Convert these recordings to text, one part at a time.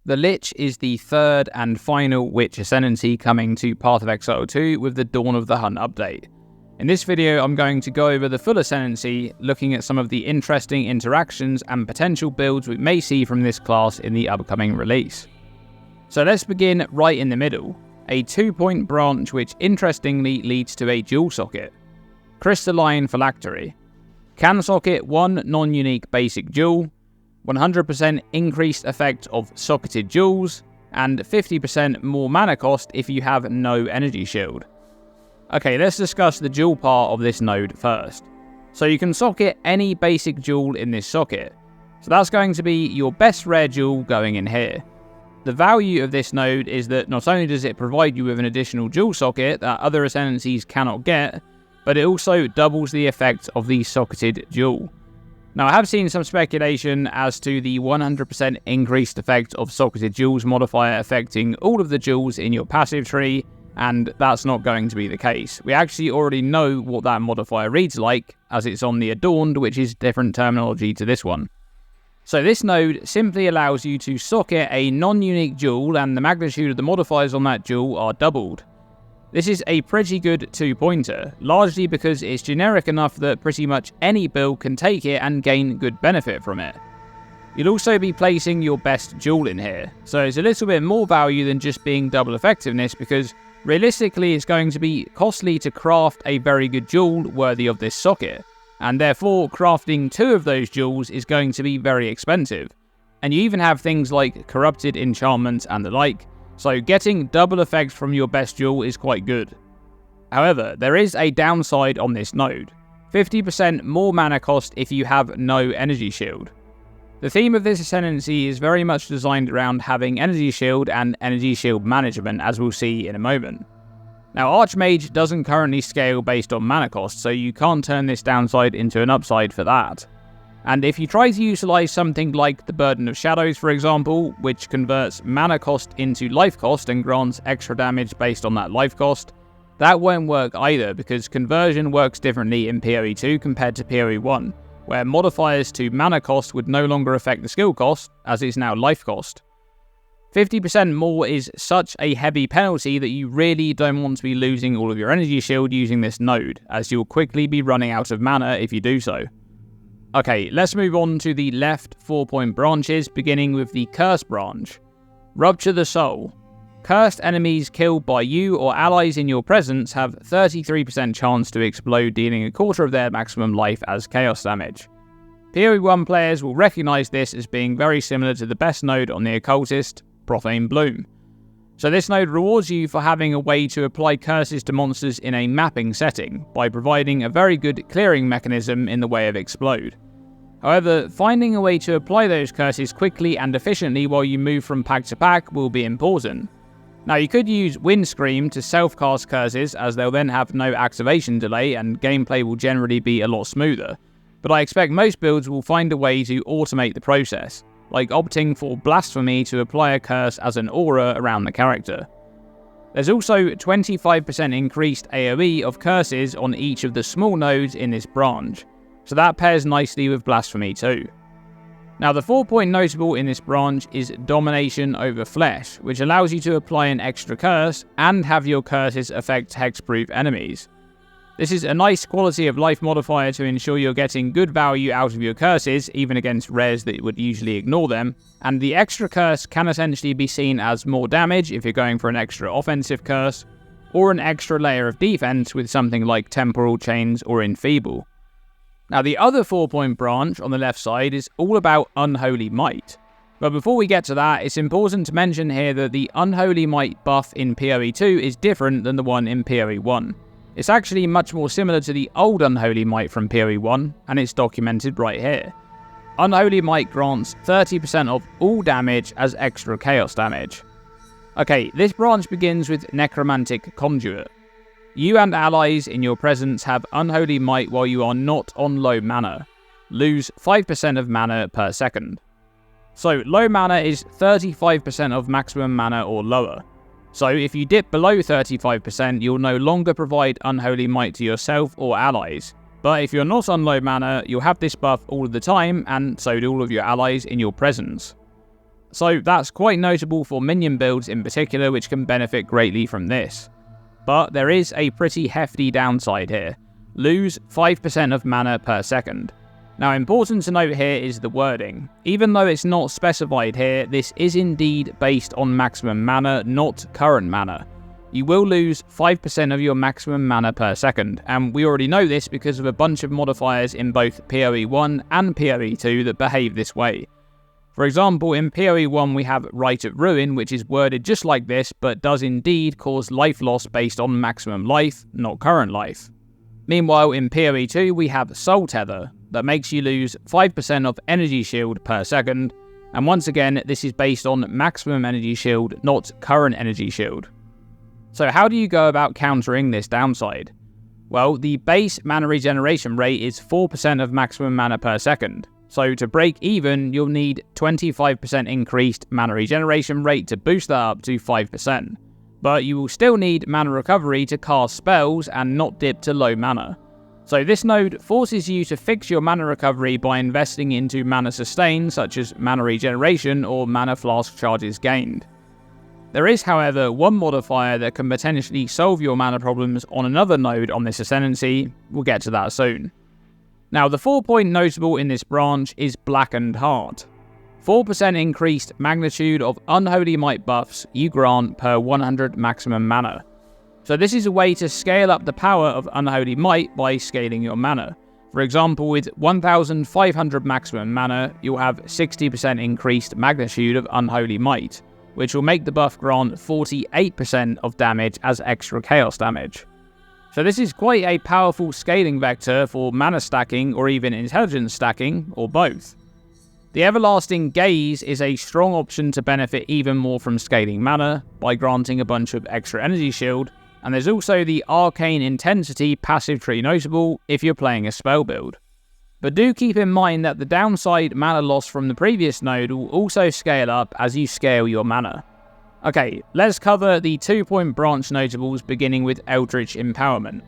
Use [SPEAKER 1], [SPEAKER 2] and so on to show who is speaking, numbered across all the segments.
[SPEAKER 1] The Lich is the third and final Witch Ascendancy coming to Path of Exile 2 with the Dawn of the Hunt update. In this video I'm going to go over the full Ascendancy, looking at some of the interesting interactions and potential builds we may see from this class in the upcoming release. So let's begin right in the middle, a 2-point branch which interestingly leads to a dual socket. Crystalline Phylactery. Can socket one non-unique basic jewel, 100% increased effect of socketed jewels, and 50% more mana cost if you have no energy shield. Okay, let's discuss the jewel part of this node first. So you can socket any basic jewel in this socket. So that's going to be your best rare jewel going in here. The value of this node is that not only does it provide you with an additional jewel socket that other ascendancies cannot get, but it also doubles the effect of the socketed jewel. Now, I have seen some speculation as to the 100% increased effect of socketed jewels modifier affecting all of the jewels in your passive tree, and that's not going to be the case. We actually already know what that modifier reads like, as it's on the Adorned, which is different terminology to this one. So this node simply allows you to socket a non-unique jewel, and the magnitude of the modifiers on that jewel are doubled. This is a pretty good 2-pointer, largely because it's generic enough that pretty much any build can take it and gain good benefit from it. You'll also be placing your best jewel in here, so it's a little bit more value than just being double effectiveness, because realistically it's going to be costly to craft a very good jewel worthy of this socket, and therefore crafting 2 of those jewels is going to be very expensive. And you even have things like corrupted enchantments and the like, so getting double effect from your best jewel is quite good. However, there is a downside on this node. 50% more mana cost if you have no energy shield. The theme of this ascendancy is very much designed around having energy shield and energy shield management, as we'll see in a moment. Now, Archmage doesn't currently scale based on mana cost, so you can't turn this downside into an upside for that. And if you try to utilize something like the Burden of Shadows, for example, which converts mana cost into life cost and grants extra damage based on that life cost, that won't work either, because conversion works differently in PoE2 compared to PoE1, where modifiers to mana cost would no longer affect the skill cost, as it's now life cost. 50% more is such a heavy penalty that you really don't want to be losing all of your energy shield using this node, as you'll quickly be running out of mana if you do so. Okay, let's move on to the left 4-point branches, beginning with the Curse branch. Rupture the Soul. Cursed enemies killed by you or allies in your presence have 33% chance to explode, dealing a quarter of their maximum life as chaos damage. PoE1 players will recognise this as being very similar to the best node on the Occultist, Profane Bloom. So this node rewards you for having a way to apply curses to monsters in a mapping setting, by providing a very good clearing mechanism in the way of Explode. However, finding a way to apply those curses quickly and efficiently while you move from pack to pack will be important. Now, you could use Windscream to self-cast curses, as they'll then have no activation delay and gameplay will generally be a lot smoother, but I expect most builds will find a way to automate the process, like opting for Blasphemy to apply a curse as an aura around the character. There's also 25% increased AoE of curses on each of the small nodes in this branch, so that pairs nicely with Blasphemy too. Now, the 4-point notable in this branch is Domination over Flesh, which allows you to apply an extra curse and have your curses affect hexproof enemies. This is a nice quality of life modifier to ensure you're getting good value out of your curses, even against rares that would usually ignore them, and the extra curse can essentially be seen as more damage if you're going for an extra offensive curse, or an extra layer of defense with something like Temporal Chains or Enfeeble. Now, the other 4-point branch on the left side is all about Unholy Might. But before we get to that, it's important to mention here that the Unholy Might buff in PoE2 is different than the one in PoE1. It's actually much more similar to the old Unholy Might from PoE1, and it's documented right here. Unholy Might grants 30% of all damage as extra chaos damage. Okay, this branch begins with Necromantic Conduit. You and allies in your presence have Unholy Might while you are not on low mana. Lose 5% of mana per second. So low mana is 35% of maximum mana or lower. So if you dip below 35%, you'll no longer provide Unholy Might to yourself or allies. But if you're not on low mana, you'll have this buff all of the time, and so do all of your allies in your presence. So that's quite notable for minion builds in particular, which can benefit greatly from this. But there is a pretty hefty downside here. Lose 5% of mana per second. Now, important to note here is the wording. Even though it's not specified here, this is indeed based on maximum mana, not current mana. You will lose 5% of your maximum mana per second, and we already know this because of a bunch of modifiers in both PoE1 and PoE2 that behave this way. For example, in PoE1 we have Rite of Ruin, which is worded just like this, but does indeed cause life loss based on maximum life, not current life. Meanwhile, in PoE2 we have Soul Tether, that makes you lose 5% of energy shield per second, and once again this is based on maximum energy shield, not current energy shield. So how do you go about countering this downside? Well, the base mana regeneration rate is 4% of maximum mana per second. So to break even, you'll need 25% increased mana regeneration rate to boost that up to 5%. But you will still need mana recovery to cast spells and not dip to low mana. So this node forces you to fix your mana recovery by investing into mana sustain, such as mana regeneration or mana flask charges gained. There is, however, one modifier that can potentially solve your mana problems on another node on this ascendancy. We'll get to that soon. Now, the 4-point notable in this branch is Blackened Heart. 4% increased magnitude of Unholy Might buffs you grant per 100 maximum mana. So this is a way to scale up the power of Unholy Might by scaling your mana. For example, with 1500 maximum mana, you'll have 60% increased magnitude of Unholy Might, which will make the buff grant 48% of damage as extra chaos damage. So this is quite a powerful scaling vector for mana stacking or even intelligence stacking, or both. The Everlasting Gaze is a strong option to benefit even more from scaling mana by granting a bunch of extra energy shield, and there's also the Arcane Intensity passive tree notable if you're playing a spell build. But do keep in mind that the downside mana loss from the previous node will also scale up as you scale your mana. Okay, let's cover the 2-point branch notables beginning with Eldritch Empowerment.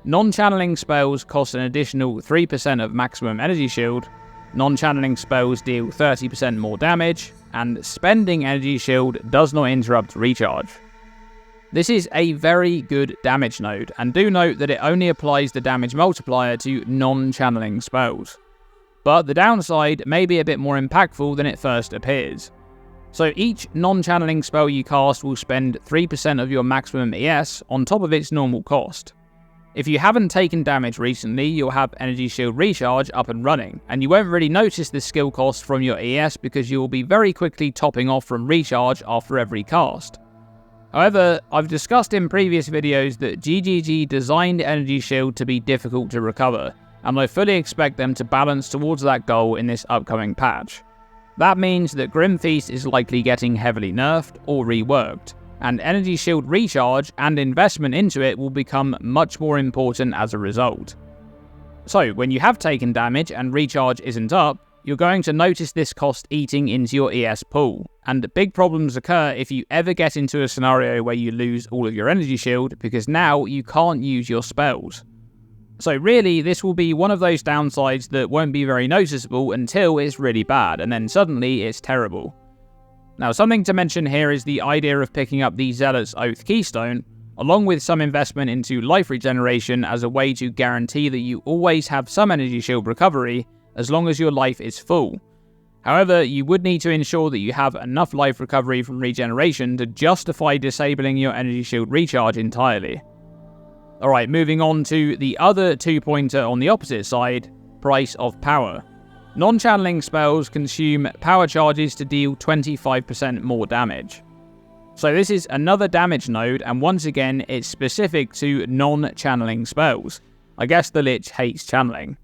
[SPEAKER 1] Non-channeling spells cost an additional 3% of maximum energy shield, non-channeling spells deal 30% more damage, and spending energy shield does not interrupt recharge. This is a very good damage node, and do note that it only applies the damage multiplier to non-channeling spells. But the downside may be a bit more impactful than it first appears. So each non-channeling spell you cast will spend 3% of your maximum ES on top of its normal cost. If you haven't taken damage recently, you'll have Energy Shield Recharge up and running, and you won't really notice the skill cost from your ES because you will be very quickly topping off from Recharge after every cast. However, I've discussed in previous videos that GGG designed Energy Shield to be difficult to recover, and I fully expect them to balance towards that goal in this upcoming patch. That means that Grim Feast is likely getting heavily nerfed or reworked, and Energy Shield Recharge and investment into it will become much more important as a result. So, when you have taken damage and Recharge isn't up, you're going to notice this cost eating into your ES pool, and big problems occur if you ever get into a scenario where you lose all of your Energy Shield because now you can't use your spells. So really, this will be one of those downsides that won't be very noticeable until it's really bad, and then suddenly it's terrible. Now, something to mention here is the idea of picking up the Zealot's Oath Keystone, along with some investment into life regeneration as a way to guarantee that you always have some energy shield recovery as long as your life is full. However, you would need to ensure that you have enough life recovery from regeneration to justify disabling your energy shield recharge entirely. Alright, moving on to the other 2-pointer on the opposite side, Price of Power. Non-channeling spells consume power charges to deal 25% more damage. So this is another damage node, and once again, it's specific to non-channeling spells. I guess the Lich hates channeling.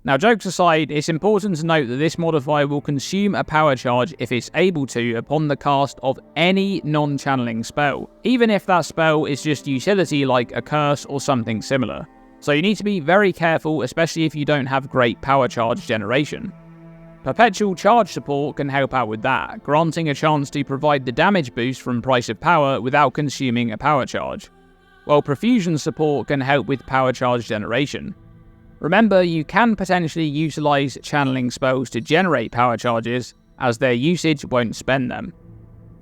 [SPEAKER 1] Now, jokes aside, it's important to note that this modifier will consume a power charge if it's able to upon the cast of any non-channeling spell, even if that spell is just utility like a curse or something similar. So you need to be very careful, especially if you don't have great power charge generation. Perpetual charge support can help out with that, granting a chance to provide the damage boost from Price of Power without consuming a power charge, while Profusion support can help with power charge generation. Remember, you can potentially utilize channeling spells to generate power charges, as their usage won't spend them.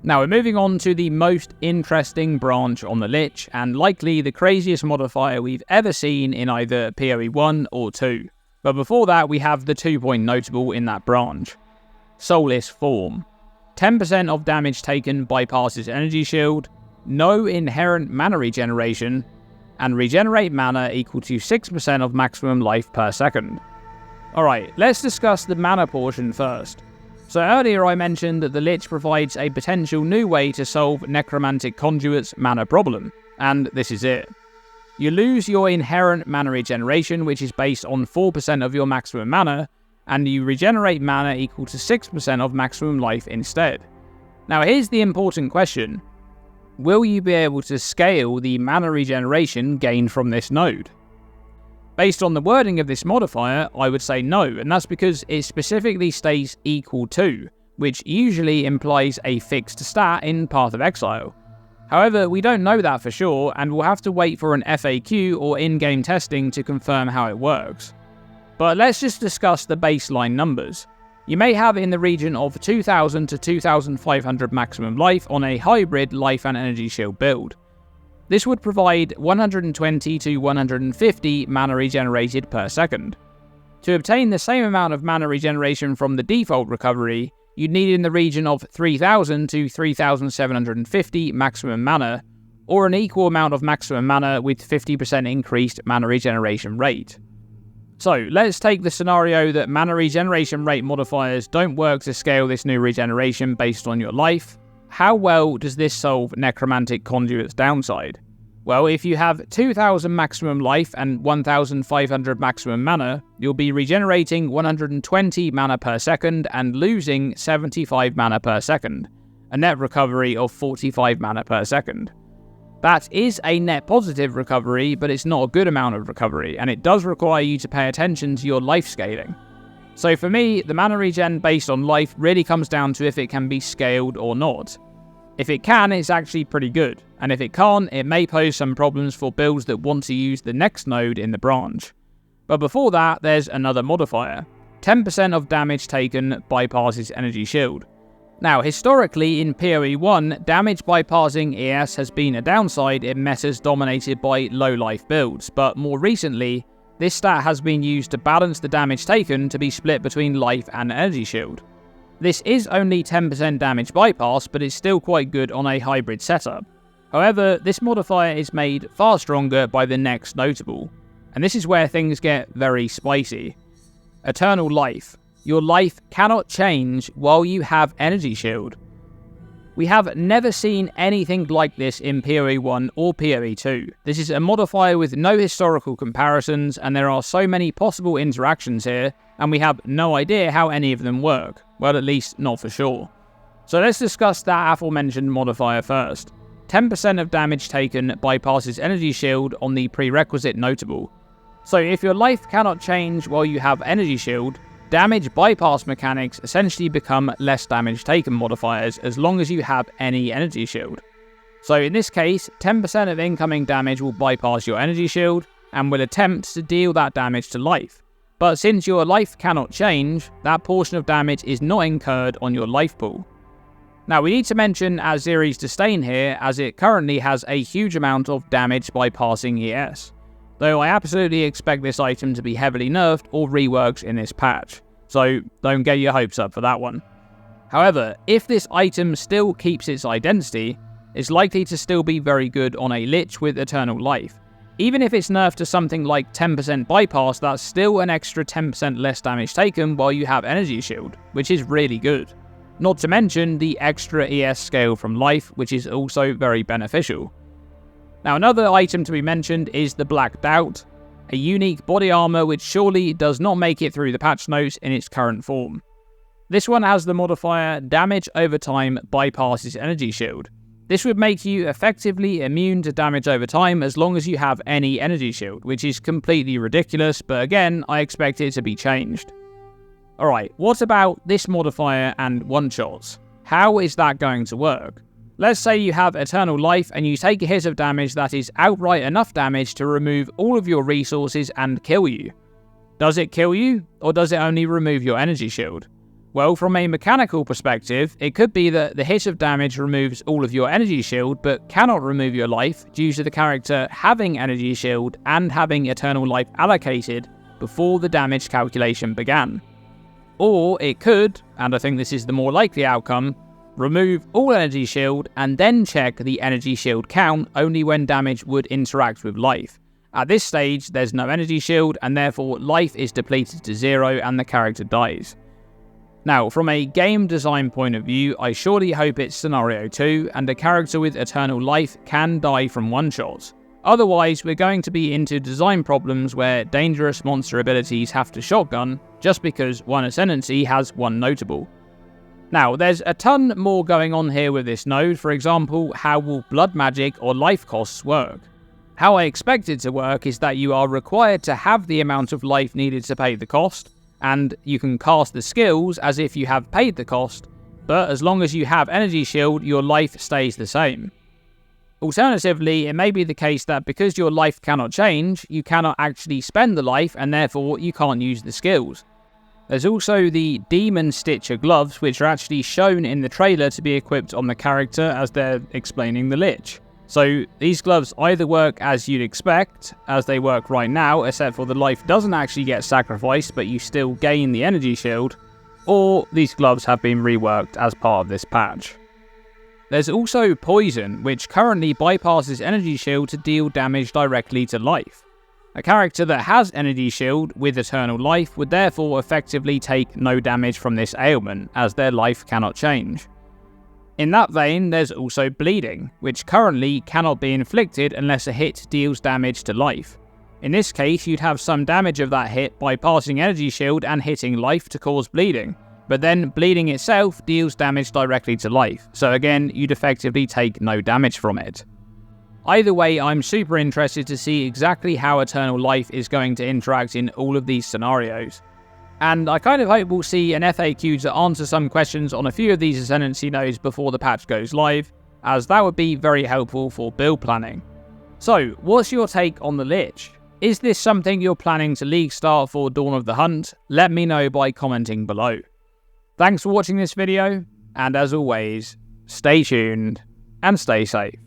[SPEAKER 1] Now we're moving on to the most interesting branch on the Lich, and likely the craziest modifier we've ever seen in either PoE1 or 2. But before that, we have the 2-point notable in that branch. Soulless Form. 10% of damage taken bypasses energy shield, no inherent mana regeneration, and regenerate mana equal to 6% of maximum life per second. Alright, let's discuss the mana portion first. So earlier I mentioned that the Lich provides a potential new way to solve Necromantic Conduit's mana problem, and this is it. You lose your inherent mana regeneration, which is based on 4% of your maximum mana, and you regenerate mana equal to 6% of maximum life instead. Now here's the important question. Will you be able to scale the mana regeneration gained from this node? Based on the wording of this modifier, I would say no, and that's because it specifically states equal to, which usually implies a fixed stat in Path of Exile. However, we don't know that for sure, and we'll have to wait for an FAQ or in-game testing to confirm how it works. But let's just discuss the baseline numbers. You may have in the region of 2000 to 2500 maximum life on a hybrid life and energy shield build. This would provide 120 to 150 mana regenerated per second. To obtain the same amount of mana regeneration from the default recovery, you'd need in the region of 3000 to 3750 maximum mana, or an equal amount of maximum mana with 50% increased mana regeneration rate. So let's take the scenario that mana regeneration rate modifiers don't work to scale this new regeneration based on your life. How well does this solve Necromantic Conduit's downside? Well, if you have 2000 maximum life and 1500 maximum mana, you'll be regenerating 120 mana per second and losing 75 mana per second, a net recovery of 45 mana per second. That is a net positive recovery, but it's not a good amount of recovery, and it does require you to pay attention to your life scaling. So for me, the mana regen based on life really comes down to if it can be scaled or not. If it can, it's actually pretty good, and if it can't, it may pose some problems for builds that want to use the next node in the branch. But before that, there's another modifier. 10% of damage taken bypasses energy shield. Now, historically in PoE1, damage bypassing ES has been a downside in metas dominated by low life builds, but more recently, this stat has been used to balance the damage taken to be split between life and energy shield. This is only 10% damage bypass, but it's still quite good on a hybrid setup. However, this modifier is made far stronger by the next notable, and this is where things get very spicy. Eternal life. Your life cannot change while you have energy shield. We have never seen anything like this in PoE1 or PoE2. This is a modifier with no historical comparisons, and there are so many possible interactions here, and we have no idea how any of them work. Well, at least not for sure. So let's discuss that aforementioned modifier first. 10% of damage taken bypasses energy shield on the prerequisite notable. So if your life cannot change while you have energy shield, damage bypass mechanics essentially become less damage taken modifiers as long as you have any energy shield. So in this case, 10% of incoming damage will bypass your energy shield and will attempt to deal that damage to life. But since your life cannot change, that portion of damage is not incurred on your life pool. Now we need to mention Aziri's Disdain here, as it currently has a huge amount of damage bypassing ES. Though I absolutely expect this item to be heavily nerfed or reworked in this patch, so don't get your hopes up for that one. However, if this item still keeps its identity, it's likely to still be very good on a Lich with Eternal Life. Even if it's nerfed to something like 10% bypass, that's still an extra 10% less damage taken while you have Energy Shield, which is really good. Not to mention the extra ES scale from life, which is also very beneficial. Now another item to be mentioned is the Black Doubt, a unique body armor which surely does not make it through the patch notes in its current form. This one has the modifier damage over time bypasses energy shield. This would make you effectively immune to damage over time as long as you have any energy shield, which is completely ridiculous, but again, I expect it to be changed. Alright, what about this modifier and one-shots? How is that going to work? Let's say you have Eternal Life and you take a hit of damage that is outright enough damage to remove all of your resources and kill you. Does it kill you, or does it only remove your energy shield? Well, from a mechanical perspective, it could be that the hit of damage removes all of your energy shield, but cannot remove your life due to the character having energy shield and having eternal life allocated before the damage calculation began. Or it could, and I think this is the more likely outcome, remove all energy shield and then check the energy shield count only when damage would interact with life. At this stage, there's no energy shield and therefore life is depleted to 0 and the character dies. Now, from a game design point of view, I surely hope it's scenario 2 and a character with eternal life can die from one-shots. Otherwise, we're going to be into design problems where dangerous monster abilities have to shotgun just because one ascendancy has one notable. Now, there's a ton more going on here with this node. For example, how will blood magic or life costs work? How I expect it to work is that you are required to have the amount of life needed to pay the cost, and you can cast the skills as if you have paid the cost, but as long as you have energy shield, your life stays the same. Alternatively, it may be the case that because your life cannot change, you cannot actually spend the life and therefore you can't use the skills. There's also the Demon Stitcher gloves, which are actually shown in the trailer to be equipped on the character as they're explaining the Lich. So these gloves either work as you'd expect, as they work right now, except for the life doesn't actually get sacrificed, but you still gain the energy shield, or these gloves have been reworked as part of this patch. There's also Poison, which currently bypasses energy shield to deal damage directly to life. A character that has energy shield with eternal life would therefore effectively take no damage from this ailment, as their life cannot change. In that vein, there's also Bleeding, which currently cannot be inflicted unless a hit deals damage to life. In this case, you'd have some damage of that hit by passing energy shield and hitting life to cause bleeding, but then bleeding itself deals damage directly to life, so again, you'd effectively take no damage from it. Either way, I'm super interested to see exactly how eternal life is going to interact in all of these scenarios. And I kind of hope we'll see an FAQ to answer some questions on a few of these ascendancy nodes before the patch goes live, as that would be very helpful for build planning. So, what's your take on the Lich? Is this something you're planning to league start for Dawn of the Hunt? Let me know by commenting below. Thanks for watching this video, and as always, stay tuned and stay safe.